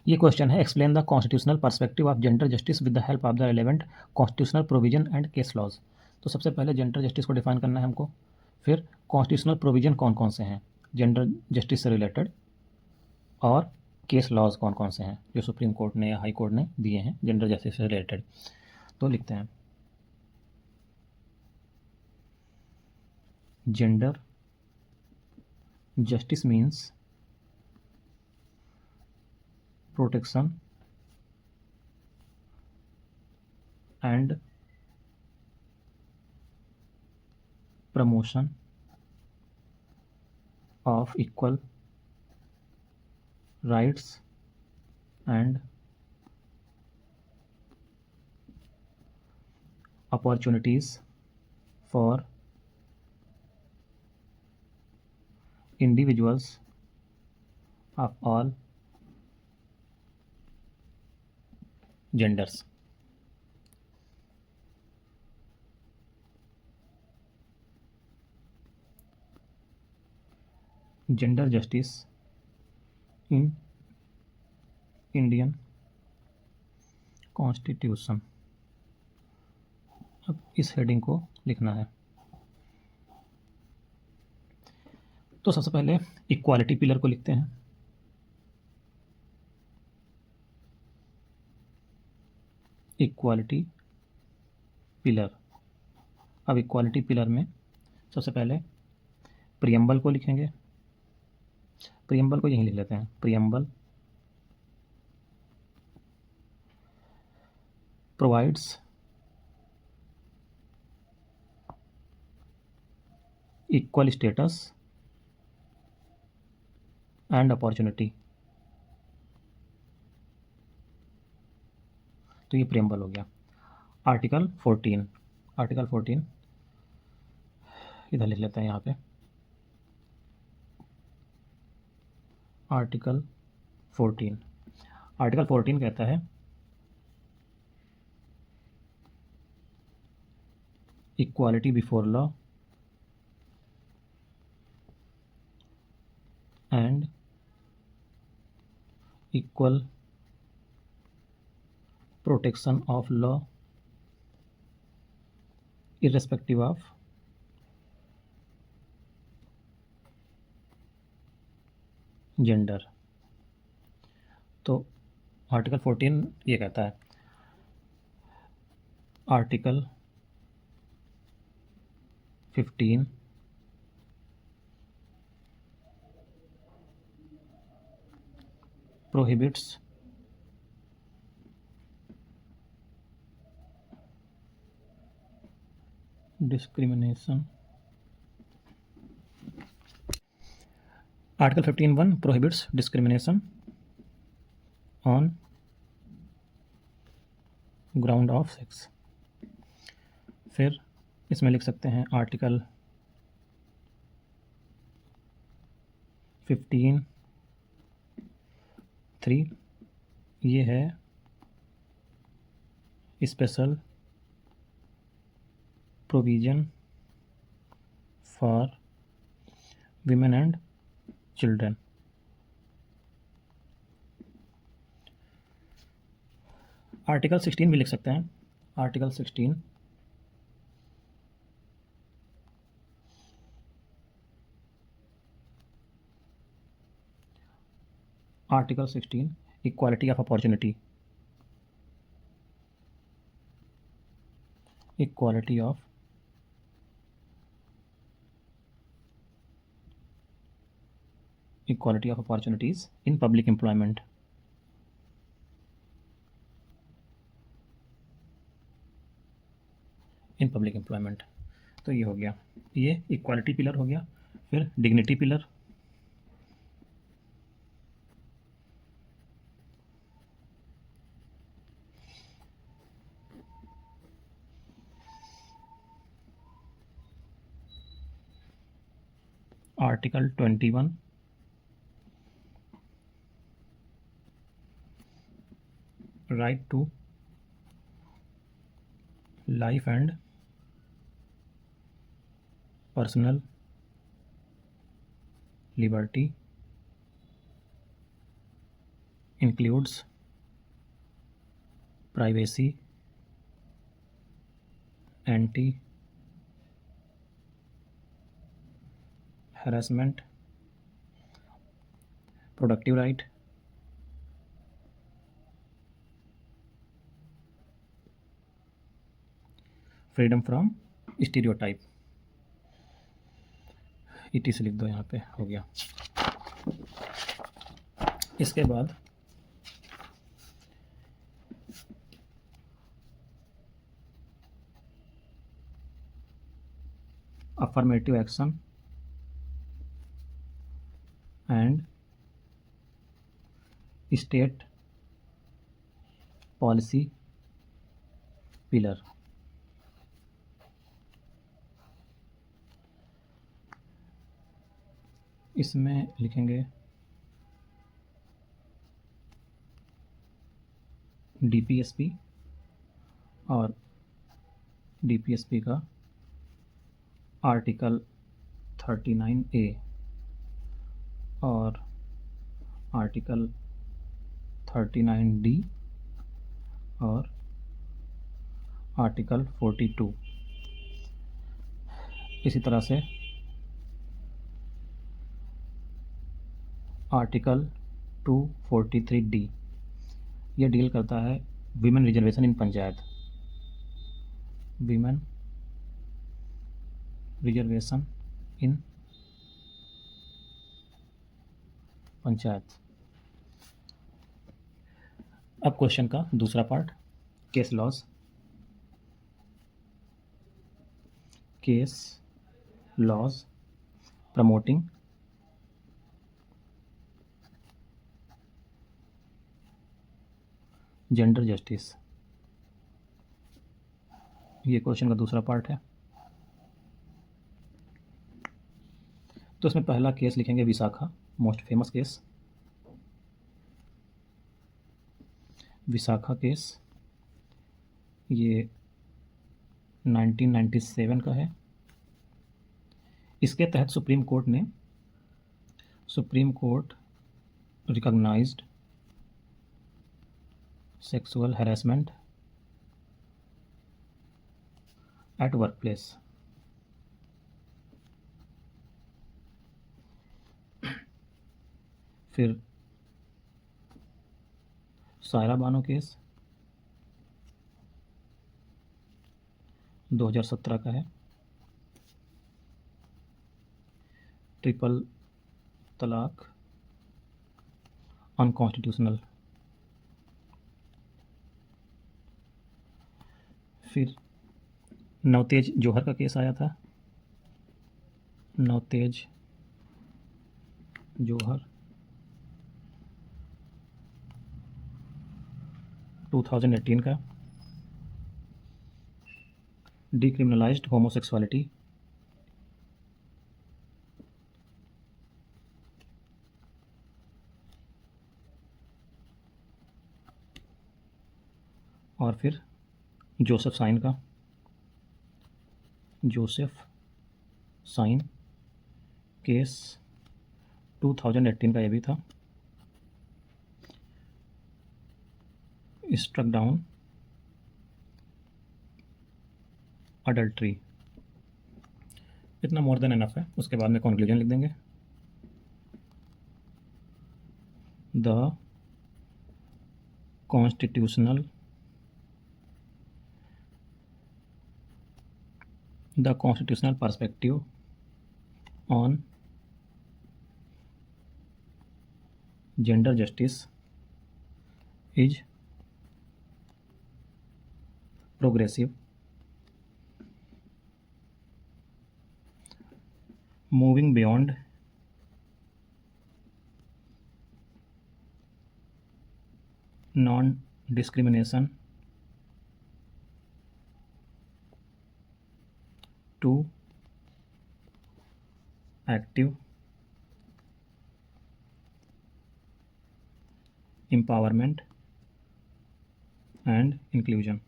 ये क्वेश्चन है, explain the constitutional perspective of gender justice with the help of the relevant constitutional provision and case laws. तो सबसे पहले gender justice को define करना है हमको, फिर कॉन्स्टिट्यूशनल प्रोविजन कौन कौन से हैं जेंडर जस्टिस से रिलेटेड, और केस लॉज कौन कौन से हैं जो सुप्रीम कोर्ट ने या हाई कोर्ट ने दिए हैं जेंडर जस्टिस से रिलेटेड। तो लिखते हैं, gender justice means protection and promotion of equal rights and opportunities for individuals of all genders। Gender justice in Indian constitution. अब इस हेडिंग को लिखना है। तो सबसे पहले इक्वालिटी पिलर को लिखते हैं। Equality pillar. अब इक्वालिटी पिलर में सबसे पहले प्रियम्बल को लिखेंगे। प्रियम्बल को यहीं लिख लेते हैं, preamble provides equal status and opportunity. तो ये प्रियम्बल हो गया। आर्टिकल 14, आर्टिकल 14 इधर लिख लेते हैं यहाँ पे, आर्टिकल 14। आर्टिकल 14 कहता है equality before law and equal protection of law irrespective of gender. तो आर्टिकल 14 ये कहता है, article 15 prohibits discrimination. Article 15(1) prohibits discrimination on ground of sex. फिर इसमें लिख सकते हैं आर्टिकल 15(3), ये है special provision for women and children. Article 16 भी लिख सकते हैं, article 16 article 16 equality of opportunity. Equality of opportunities in public employment. In public employment. तो ये हो गया, ये इक्वालिटी पिलर हो गया। फिर dignity pillar. Article 21 right to life and personal liberty includes privacy, anti-harassment, productive right, freedom from stereotype. ET से लिख दो, यहाँ पे हो गया। इसके बाद affirmative action and state policy pillar। इसमें लिखेंगे DPSP और DPSP का आर्टिकल 39A और आर्टिकल 39D और आर्टिकल 42। इसी तरह से आर्टिकल 243D ये डील करता है women reservation in panchayat, women reservation in panchayat. अब क्वेश्चन का दूसरा part, case laws. Case laws promoting gender justice, ये क्वेश्चन का दूसरा पार्ट है। तो इसमें पहला केस लिखेंगे Vishakha, most famous case, Vishakha case. ये 1997 का है। इसके तहत Supreme Court recognised sexual harassment at workplace. फिर सायरा बानो केस 2017 का है। ट्रिपल तलाक अनकॉन्स्टिट्यूशनल। फिर नवतेज जौहर का केस आया था, नवतेज जौहर 2018 का, डिक्रिमिनलाइज्ड होमोसेक्सुअलिटी। और फिर जोसेफ साइन केस 2018 का ये भी था, स्ट्रक डाउन अडल्ट्री। इतना मोर देन एनफ है। उसके बाद में कंक्लूजन लिख देंगे। The constitutional perspective on gender justice is progressive, moving beyond non-discrimination to active empowerment and inclusion।